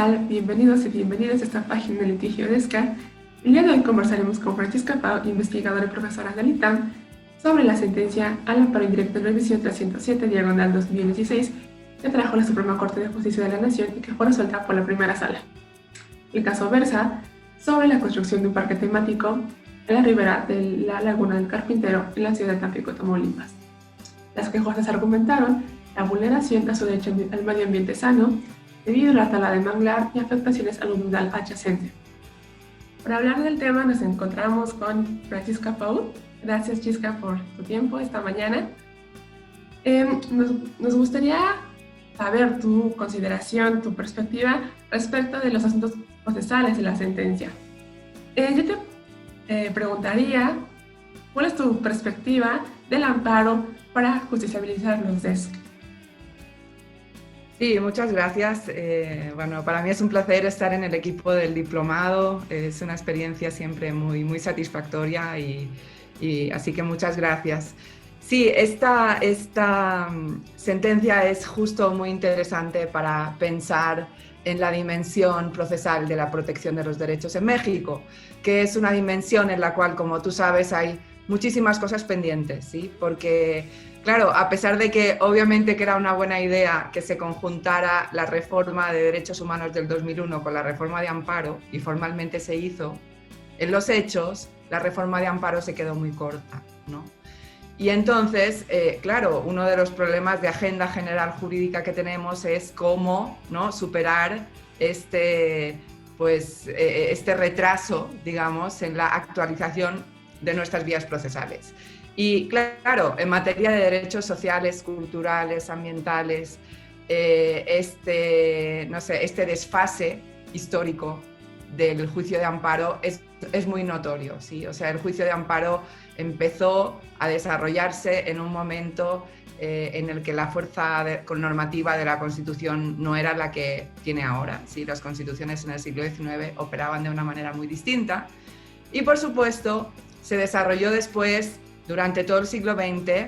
tal? Bienvenidos y bienvenidas a esta página de litigio de ESCA. El día de hoy conversaremos con Francisca Pau, investigadora y profesora del ITAM, sobre la sentencia al amparo indirecto en revisión 307/2016 que trajo la Suprema Corte de Justicia de la Nación y que fue resuelta por la primera sala. El caso versa sobre la construcción de un parque temático en la ribera de la Laguna del Carpintero en la ciudad de Tampico, Tamaulipas. Las quejosas argumentaron la vulneración a su derecho al medio ambiente sano debido a la tala de manglar y afectaciones al humedal adyacente. Para hablar del tema nos encontramos con Francisca Pau. Gracias, Chisca, por tu tiempo esta mañana. Nos gustaría saber tu consideración, tu perspectiva respecto de los asuntos procesales de la sentencia. Yo te preguntaría, ¿cuál es tu perspectiva del amparo para justiciabilizar los DESC? Sí, muchas gracias. Bueno, para mí es un placer estar en el equipo del diplomado. Es una experiencia siempre muy satisfactoria y así que muchas gracias. Sí, esta sentencia es justo muy interesante para pensar en la dimensión procesal de la protección de los derechos en México, que es una dimensión en la cual, como tú sabes, hay muchísimas cosas pendientes, ¿sí? Porque, claro, a pesar de que obviamente que era una buena idea que se conjuntara la reforma de derechos humanos del 2001 con la reforma de amparo, y formalmente se hizo, en los hechos la reforma de amparo se quedó muy corta, ¿no? Y entonces, claro, uno de los problemas de agenda general jurídica que tenemos es cómo, ¿no?, superar este retraso, digamos, en la actualización de nuestras vías procesales. Y claro, en materia de derechos sociales, culturales, ambientales, este desfase histórico del juicio de amparo es muy notorio, ¿sí? O sea, el juicio de amparo empezó a desarrollarse en un momento en el que la fuerza normativa de la Constitución no era la que tiene ahora, ¿sí? Las constituciones en el siglo XIX operaban de una manera muy distinta y, por supuesto, se desarrolló después, durante todo el siglo XX,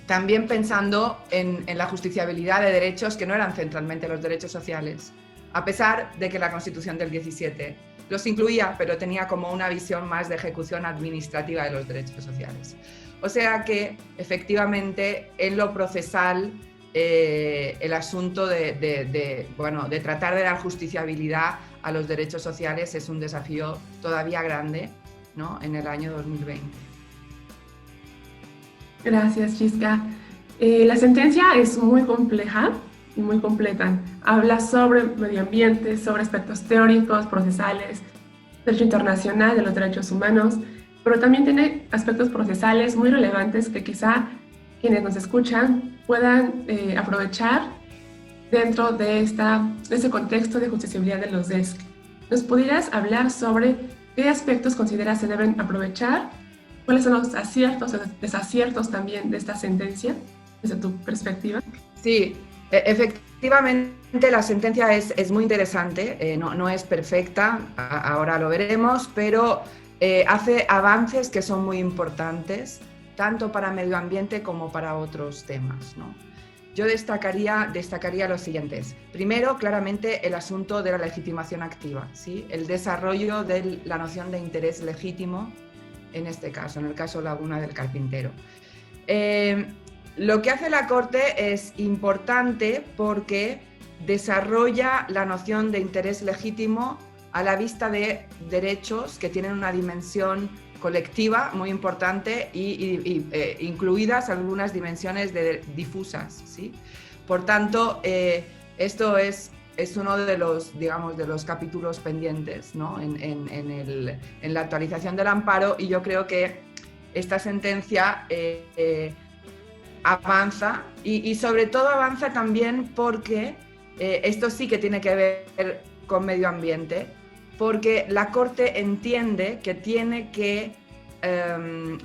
también pensando en la justiciabilidad de derechos que no eran centralmente los derechos sociales, a pesar de que la Constitución del 17 los incluía, pero tenía como una visión más de ejecución administrativa de los derechos sociales. O sea que, efectivamente, en lo procesal, el asunto de tratar de dar justiciabilidad a los derechos sociales es un desafío todavía grande, ¿no?, en el año 2020. Gracias, Chisca. La sentencia es muy compleja y muy completa. Habla sobre medio ambiente, sobre aspectos teóricos, procesales, derecho internacional de los derechos humanos, pero también tiene aspectos procesales muy relevantes que quizá quienes nos escuchan puedan aprovechar dentro de ese contexto de justiciabilidad de los DESC. ¿Nos pudieras hablar sobre qué aspectos consideras se deben aprovechar? ¿Cuáles son los aciertos o desaciertos también de esta sentencia, desde tu perspectiva? Sí, efectivamente la sentencia es muy interesante, no es perfecta, ahora lo veremos, pero hace avances que son muy importantes, tanto para medio ambiente como para otros temas, ¿no? Yo destacaría los siguientes. Primero, claramente, el asunto de la legitimación activa, ¿sí? El desarrollo de la noción de interés legítimo, en este caso, en el caso Laguna del Carpintero. Lo que hace la Corte es importante porque desarrolla la noción de interés legítimo a la vista de derechos que tienen una dimensión colectiva muy importante y incluidas algunas dimensiones difusas, ¿sí? Por tanto, esto es uno de los, digamos, de los capítulos pendientes, ¿no?, en la actualización del amparo, y yo creo que esta sentencia avanza y sobre todo avanza también porque esto sí que tiene que ver con medio ambiente, porque la Corte entiende que tiene que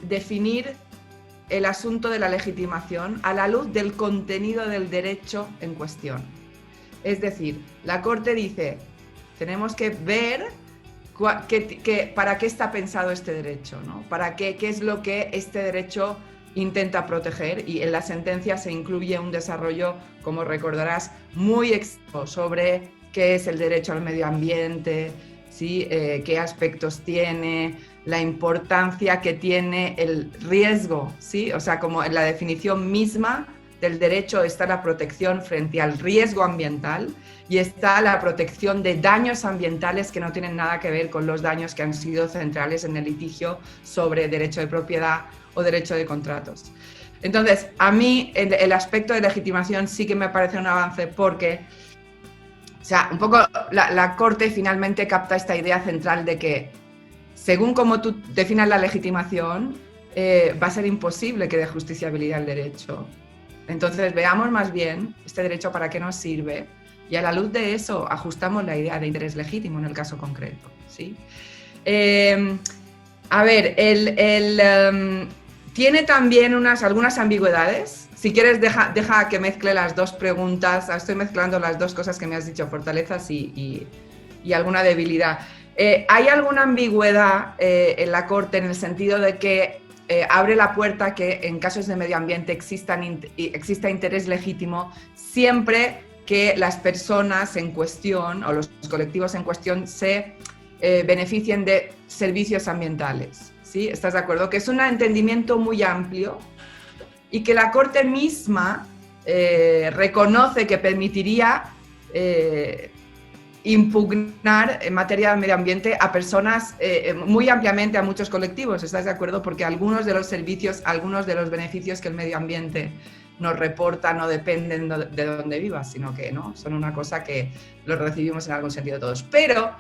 definir el asunto de la legitimación a la luz del contenido del derecho en cuestión. Es decir, la Corte dice, tenemos que ver para qué está pensado este derecho, ¿no? Para qué es lo que este derecho intenta proteger, y en la sentencia se incluye un desarrollo, como recordarás, muy extenso sobre qué es el derecho al medio ambiente, ¿sí? Qué aspectos tiene, la importancia que tiene el riesgo, ¿sí? O sea, como en la definición misma del derecho está la protección frente al riesgo ambiental y está la protección de daños ambientales que no tienen nada que ver con los daños que han sido centrales en el litigio sobre derecho de propiedad o derecho de contratos. Entonces, a mí el aspecto de legitimación sí que me parece un avance porque, o sea, un poco la Corte finalmente capta esta idea central de que, según como tú definas la legitimación, va a ser imposible que dé justiciabilidad al derecho. Entonces, veamos más bien este derecho para qué nos sirve y a la luz de eso ajustamos la idea de interés legítimo en el caso concreto, ¿sí? A ver, tiene también algunas ambigüedades. Si quieres, deja que mezcle las dos preguntas. Estoy mezclando las dos cosas que me has dicho, fortalezas y alguna debilidad. ¿Hay alguna ambigüedad en la Corte en el sentido de que abre la puerta que en casos de medio ambiente exista interés legítimo siempre que las personas en cuestión o los colectivos en cuestión se beneficien de servicios ambientales? ¿Sí? ¿Estás de acuerdo? Que es un entendimiento muy amplio y que la Corte misma reconoce que permitiría impugnar en materia de medio ambiente a personas muy ampliamente, a muchos colectivos. ¿Estás de acuerdo? Porque algunos de los servicios, algunos de los beneficios que el medio ambiente nos reporta no dependen de donde vivas, sino que no, son una cosa que los recibimos en algún sentido todos. Pero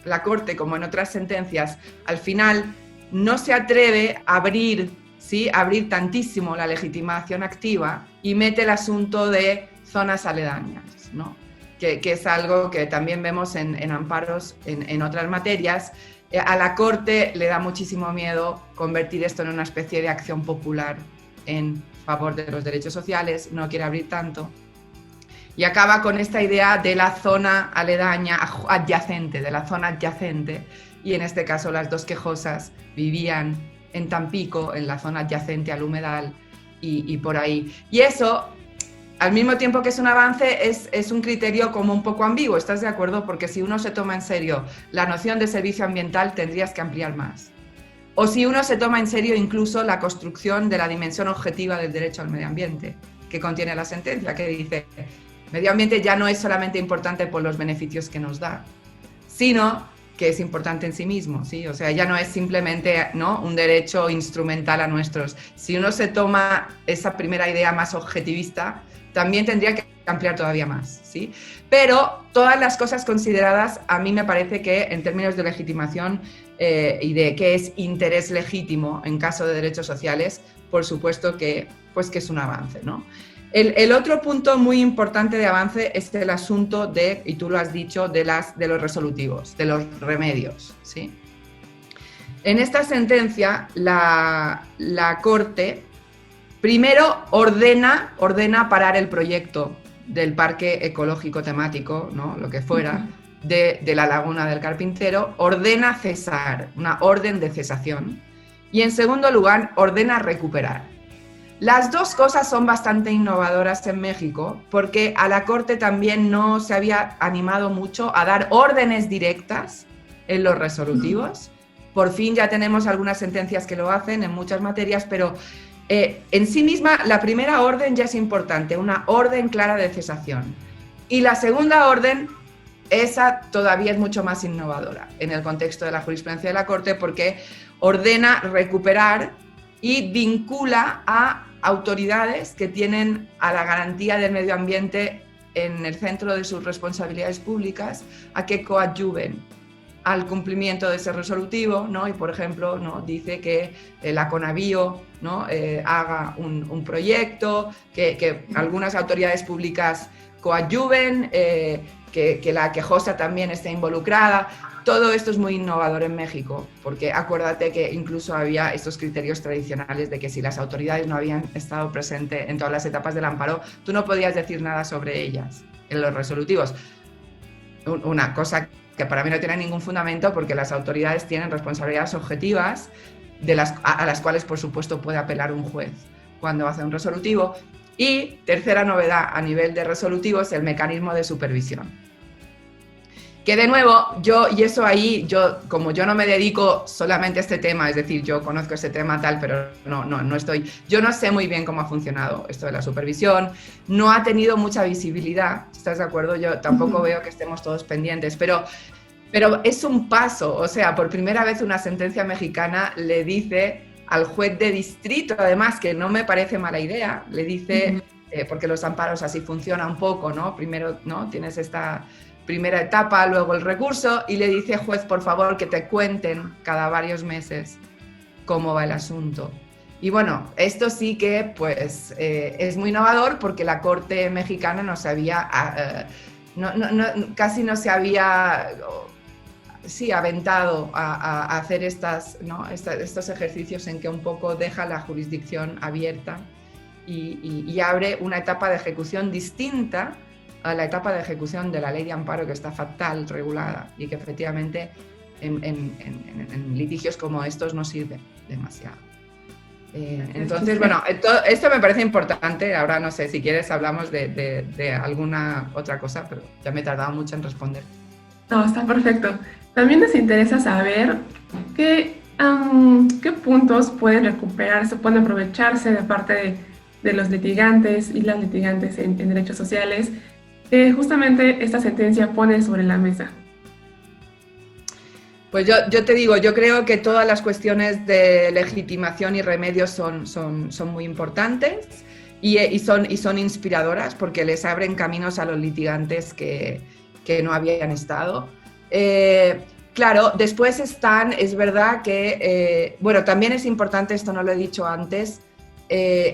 la Corte, como en otras sentencias, al final no se atreve a abrir tantísimo la legitimación activa y mete el asunto de zonas aledañas, ¿no? Que es algo que también vemos en amparos en otras materias. A la Corte le da muchísimo miedo convertir esto en una especie de acción popular en favor de los derechos sociales, no quiere abrir tanto. Y acaba con esta idea de la zona aledaña, adyacente, de la zona adyacente. Y en este caso las dos quejosas vivían en Tampico, en la zona adyacente al humedal y por ahí. Y eso, al mismo tiempo que es un avance, es un criterio como un poco ambiguo, ¿estás de acuerdo? Porque si uno se toma en serio la noción de servicio ambiental, tendrías que ampliar más. O si uno se toma en serio incluso la construcción de la dimensión objetiva del derecho al medio ambiente, que contiene la sentencia, que dice, medio ambiente ya no es solamente importante por los beneficios que nos da, sino que es importante en sí mismo, ¿sí? O sea, ya no es simplemente, ¿no?, un derecho instrumental a nuestros. Si uno se toma esa primera idea más objetivista, también tendría que ampliar todavía más, ¿sí? Pero todas las cosas consideradas, a mí me parece que en términos de legitimación y de qué es interés legítimo en caso de derechos sociales, por supuesto que es un avance, ¿no? El otro punto muy importante de avance es el asunto de, y tú lo has dicho, de los resolutivos, de los remedios, ¿sí? En esta sentencia, la Corte primero ordena parar el proyecto del parque ecológico temático, ¿no?, lo que fuera, de la Laguna del Carpintero, ordena cesar, una orden de cesación, y en segundo lugar, ordena recuperar. Las dos cosas son bastante innovadoras en México porque a la Corte también no se había animado mucho a dar órdenes directas en los resolutivos. Por fin ya tenemos algunas sentencias que lo hacen en muchas materias, pero en sí misma la primera orden ya es importante, una orden clara de cesación. Y la segunda orden, esa todavía es mucho más innovadora en el contexto de la jurisprudencia de la Corte porque ordena recuperar y vincula a autoridades que tienen a la garantía del medio ambiente en el centro de sus responsabilidades públicas a que coadyuven al cumplimiento de ese resolutivo, ¿no? Y, por ejemplo, ¿no?, dice que la Conavío, ¿no?, haga un proyecto, que algunas autoridades públicas coadyuven, que la quejosa también esté involucrada. Todo esto es muy innovador en México, porque acuérdate que incluso había estos criterios tradicionales de que si las autoridades no habían estado presentes en todas las etapas del amparo, tú no podías decir nada sobre ellas en los resolutivos. Una cosa que para mí no tiene ningún fundamento porque las autoridades tienen responsabilidades objetivas a las cuales, por supuesto, puede apelar un juez cuando hace un resolutivo. Y tercera novedad a nivel de resolutivos, el mecanismo de supervisión. Que de nuevo, como yo no me dedico solamente a este tema, es decir, yo conozco este tema tal, pero yo no sé muy bien cómo ha funcionado esto de la supervisión, no ha tenido mucha visibilidad, ¿estás de acuerdo? Yo tampoco veo que estemos todos pendientes, pero es un paso, o sea, por primera vez una sentencia mexicana le dice al juez de distrito, además, que no me parece mala idea, le dice, porque los amparos así funcionan un poco, ¿no? Primero, ¿no? Tienes esta primera etapa, luego el recurso, y le dice, juez, por favor, que te cuenten cada varios meses cómo va el asunto. Y bueno, esto sí que pues es muy innovador porque la Corte mexicana casi no se había aventado a hacer estos ejercicios en que un poco deja la jurisdicción abierta y abre una etapa de ejecución distinta a la etapa de ejecución de la ley de amparo, que está fatal regulada y que efectivamente en litigios como estos no sirve demasiado. Entonces, bueno, esto me parece importante. Ahora no sé, si quieres hablamos de alguna otra cosa, pero ya me he tardado mucho en responder. No, está perfecto. También nos interesa saber qué puntos pueden recuperarse, pueden aprovecharse de parte de los litigantes y las litigantes en derechos sociales, que justamente esta sentencia pone sobre la mesa. Pues yo te digo, yo creo que todas las cuestiones de legitimación y remedios son muy importantes y son inspiradoras porque les abren caminos a los litigantes que no habían estado. Claro, después es verdad que, también es importante, esto no lo he dicho antes,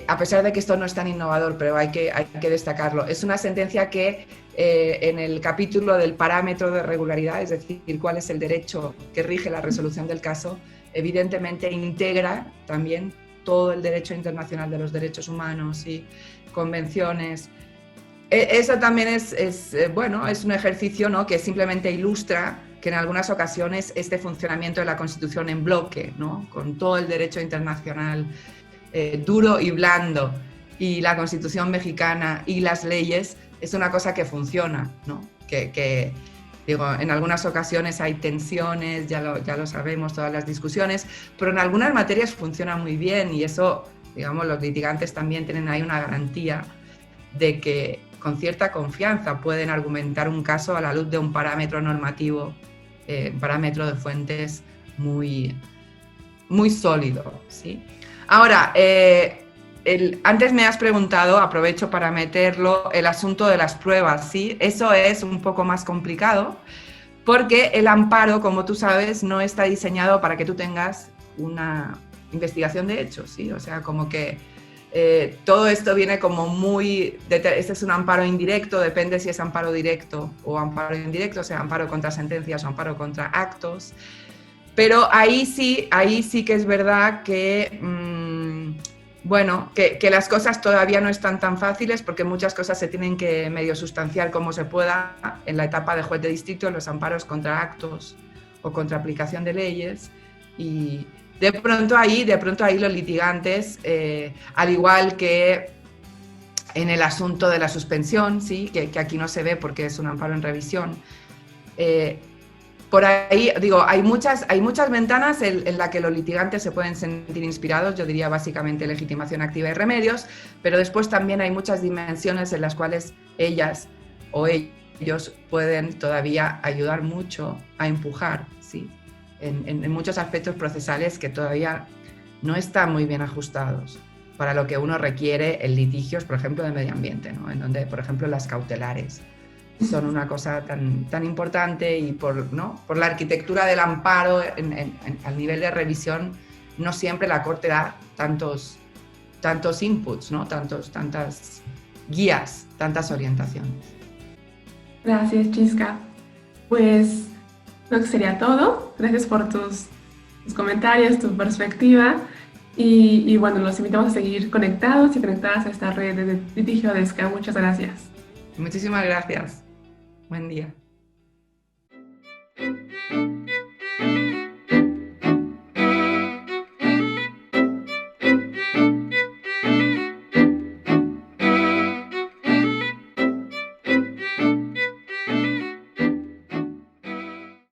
a pesar de que esto no es tan innovador, pero hay que destacarlo. Es una sentencia que en el capítulo del parámetro de regularidad, es decir, cuál es el derecho que rige la resolución del caso, evidentemente integra también todo el derecho internacional de los derechos humanos y convenciones. Eso también es un ejercicio, ¿no?, que simplemente ilustra que en algunas ocasiones este funcionamiento de la Constitución en bloque, ¿no?, con todo el derecho internacional duro y blando, y la Constitución mexicana y las leyes, es una cosa que funciona, ¿no? Digo, en algunas ocasiones hay tensiones, ya lo sabemos, todas las discusiones, pero en algunas materias funciona muy bien y eso, digamos, los litigantes también tienen ahí una garantía de que con cierta confianza pueden argumentar un caso a la luz de un parámetro normativo, un parámetro de fuentes muy, muy sólido, ¿sí? Ahora, antes me has preguntado, aprovecho para meterlo, el asunto de las pruebas, ¿sí? Eso es un poco más complicado porque el amparo, como tú sabes, no está diseñado para que tú tengas una investigación de hechos, ¿sí? O sea, como que todo esto viene como muy... Este es un amparo indirecto, depende si es amparo directo o amparo indirecto, o sea, amparo contra sentencias o amparo contra actos. Pero ahí sí que es verdad que, que las cosas todavía no están tan fáciles porque muchas cosas se tienen que medio sustanciar como se pueda en la etapa de juez de distrito, en los amparos contra actos o contra aplicación de leyes. Y de pronto ahí los litigantes, al igual que en el asunto de la suspensión, ¿sí?, que aquí no se ve porque es un amparo en revisión, por ahí, digo, hay muchas ventanas en las que los litigantes se pueden sentir inspirados, yo diría básicamente legitimación activa y remedios, pero después también hay muchas dimensiones en las cuales ellas o ellos pueden todavía ayudar mucho a empujar, ¿sí?, en muchos aspectos procesales que todavía no están muy bien ajustados para lo que uno requiere en litigios, por ejemplo, de medio ambiente, ¿no?, en donde, por ejemplo, las cautelares son una cosa tan importante y por la arquitectura del amparo al nivel de revisión no siempre la Corte da tantos inputs, ¿no?, tantas guías, tantas orientaciones. Gracias, Chisca. Pues creo que sería todo. Gracias por tus comentarios, tu perspectiva y bueno, los invitamos a seguir conectados y conectadas a esta red de litigio DESCA. Muchas gracias. Muchísimas gracias. Buen día.